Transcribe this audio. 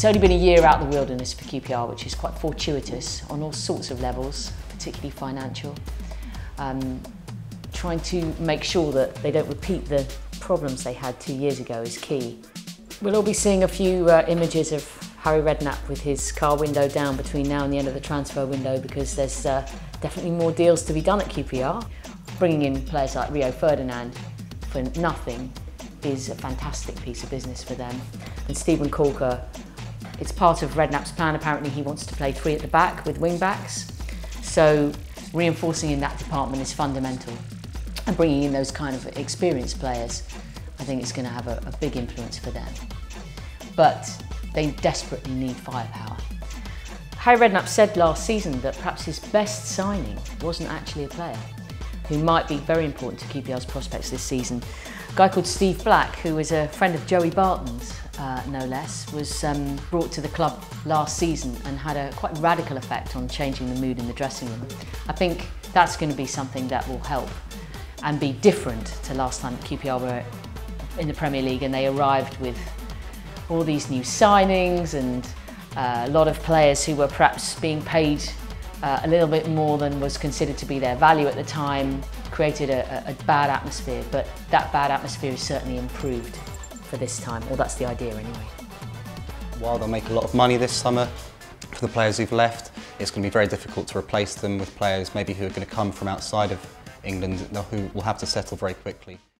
It's only been a year out of the wilderness for QPR, which is quite fortuitous on all sorts of levels, particularly financial. Trying to make sure that they don't repeat the problems they had 2 years ago is key. We'll all be seeing a few images of Harry Redknapp with his car window down between now and the end of the transfer window, because there's definitely more deals to be done at QPR. Bringing in players like Rio Ferdinand for nothing is a fantastic piece of business for them. And Steven Caulker, it's part of Redknapp's plan. Apparently he wants to play 3 at the back with wing backs. So reinforcing in that department is fundamental. And bringing in those kind of experienced players, I think it's going to have a big influence for them. But they desperately need firepower. Harry Redknapp said last season that perhaps his best signing wasn't actually a player who might be very important to QPR's prospects this season. A guy called Steve Black, who was a friend of Joey Barton's, no less, was brought to the club last season and had a quite radical effect on changing the mood in the dressing room. I think that's going to be something that will help and be different to last time QPR were in the Premier League and they arrived with all these new signings and a lot of players who were perhaps being paid a little bit more than was considered to be their value at the time, created a bad atmosphere, but that bad atmosphere is certainly improved for this time, or that's the idea anyway. While they'll make a lot of money this summer for the players who've left, it's going to be very difficult to replace them with players maybe who are going to come from outside of England who will have to settle very quickly.